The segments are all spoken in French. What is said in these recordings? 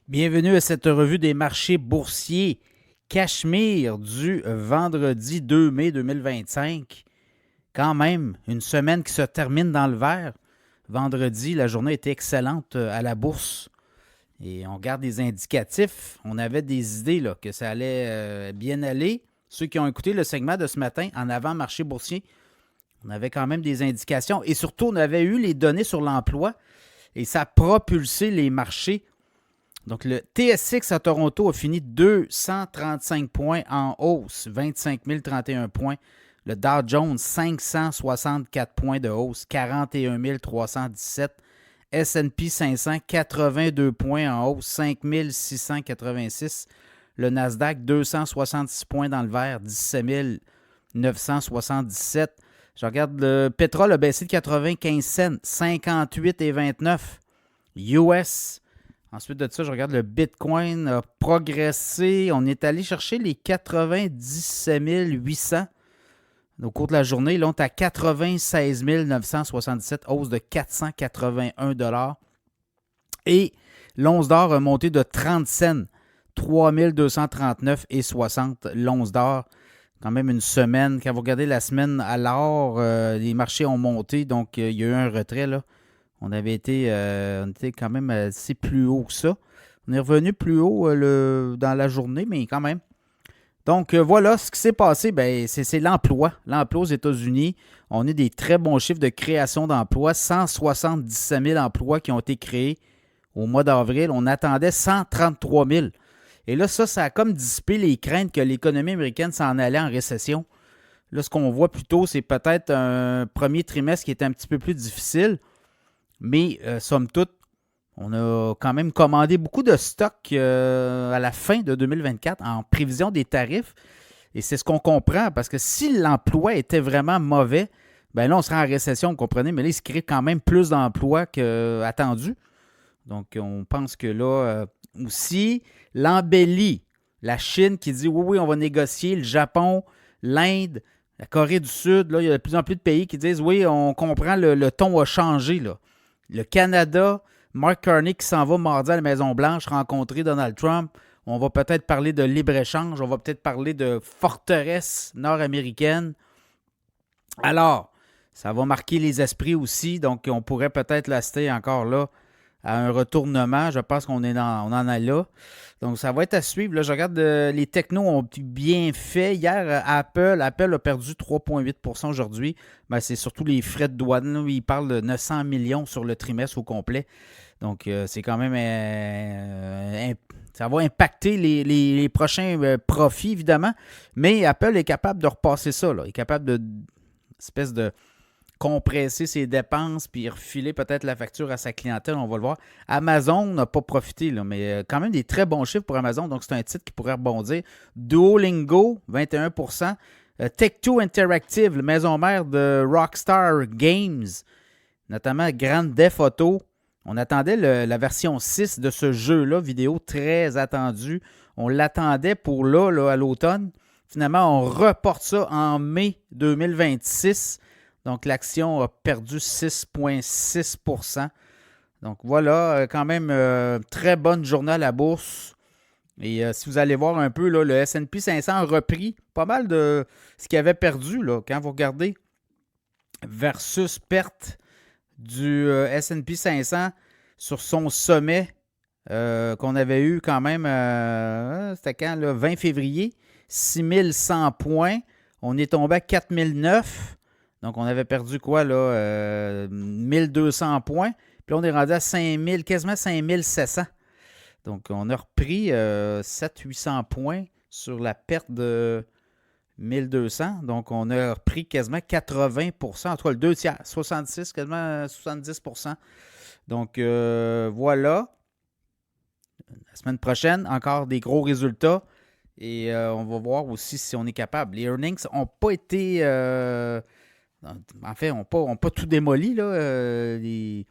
Bienvenue à cette revue des marchés boursiers Cachemire du vendredi 2 mai 2025. Quand même, une semaine qui se termine dans le vert. Vendredi, la journée était excellente à la bourse. Et on regarde des indicatifs. On avait des idées là, que ça allait bien aller. Ceux qui ont écouté le segment de ce matin en avant marché boursier, on avait quand même des indications. Et surtout, on avait eu les données sur l'emploi et ça a propulsé les marchés. Donc, le TSX à Toronto a fini 235 points en hausse, 25 031 points. Le Dow Jones, 564 points de hausse, 41 317. S&P 500, 82 points en hausse, 5 686. Le Nasdaq, 266 points dans le vert, 17 977. Je regarde, le pétrole a baissé de 95 cents, 58,29. US. Ensuite de ça, je regarde le Bitcoin a progressé. On est allé chercher les 97 800 au cours de la journée. Là, on est à 96 977, hausse de 481 $. Et l'once d'or a monté de 30 cents, 3239,60 l'once d'or. Quand même une semaine. Quand vous regardez la semaine à l'or, les marchés ont monté, donc il y a eu un retrait là. On était quand même assez plus haut que ça. On est revenu plus haut dans la journée, mais quand même. Donc, voilà, ce qui s'est passé, c'est l'emploi. L'emploi aux États-Unis. On a des très bons chiffres de création d'emplois. 177 000 emplois qui ont été créés au mois d'avril. On attendait 133 000. Et là, ça a comme dissipé les craintes que l'économie américaine s'en allait en récession. Là, ce qu'on voit plutôt, c'est peut-être un premier trimestre qui est un petit peu plus difficile. Mais, somme toute, on a quand même commandé beaucoup de stocks à la fin de 2024 en prévision des tarifs. Et c'est ce qu'on comprend, parce que si l'emploi était vraiment mauvais, ben là, on serait en récession, vous comprenez, mais là, il se crée quand même plus d'emplois qu'attendu. Donc, on pense que là, aussi, l'embellie, la Chine qui dit oui, on va négocier, le Japon, l'Inde, la Corée du Sud, là, il y a de plus en plus de pays qui disent oui, on comprend, le ton a changé, là. Le Canada, Mark Carney qui s'en va mardi à la Maison-Blanche rencontrer Donald Trump. On va peut-être parler de libre-échange. On va peut-être parler de forteresse nord-américaine. Alors, ça va marquer les esprits aussi. Donc, on pourrait peut-être rester encore là à un retournement. Je pense qu'on on en est là. Donc, ça va être à suivre. Là, je regarde, les technos ont bien fait. Hier, Apple a perdu 3,8 % aujourd'hui. Ben, c'est surtout les frais de douane. Là. Ils parlent de 900 millions sur le trimestre au complet. Donc, c'est quand même... ça va impacter les prochains profits, évidemment. Mais Apple est capable de repasser ça. Là. Il est capable espèce de compresser ses dépenses puis refiler peut-être la facture à sa clientèle, on va le voir. Amazon n'a pas profité, là, mais quand même des très bons chiffres pour Amazon, donc c'est un titre qui pourrait rebondir. Duolingo, 21 %. Tech2 Interactive, la maison mère de Rockstar Games, notamment Grand Theft Auto. On attendait la version 6 de ce jeu-là, vidéo très attendu. On l'attendait pour là, à l'automne. Finalement, on reporte ça en mai 2026. Donc, l'action a perdu 6,6 %. Donc, voilà, quand même, très bonne journée à la bourse. Et si vous allez voir un peu, là, le S&P 500 a repris pas mal de ce qu'il avait perdu. Là, quand vous regardez versus perte du S&P 500 sur son sommet qu'on avait eu quand même, c'était quand, là, 20 février, 6100 points. On est tombé à 4009. Donc, on avait perdu quoi, là? 1200 points. Puis là, on est rendu à 5000, quasiment 5700. Donc, on a repris 700-800 points sur la perte de 1200. Donc, on a repris quasiment 80 %, en tout cas le 2 tiers, 66, quasiment 70 %. Donc, voilà. La semaine prochaine, encore des gros résultats. Et on va voir aussi si on est capable. Les earnings n'ont pas été... en fait, on n'a pas tout démoli. Là. Les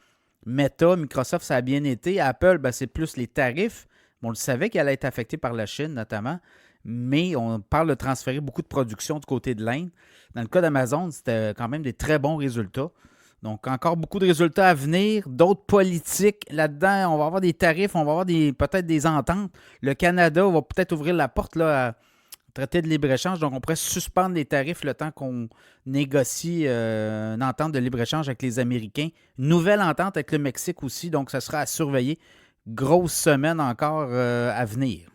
Meta, Microsoft, ça a bien été. Apple, c'est plus les tarifs. On le savait qu'elle allait être affectée par la Chine, notamment. Mais on parle de transférer beaucoup de production du côté de l'Inde. Dans le cas d'Amazon, c'était quand même des très bons résultats. Donc, encore beaucoup de résultats à venir, d'autres politiques. Là-dedans, on va avoir des tarifs, on va avoir peut-être des ententes. Le Canada va peut-être ouvrir la porte là, à traité de libre-échange. Donc, on pourrait suspendre les tarifs le temps qu'on négocie une entente de libre-échange avec les Américains. Nouvelle entente avec le Mexique aussi, donc ça sera à surveiller. Grosse semaine encore à venir.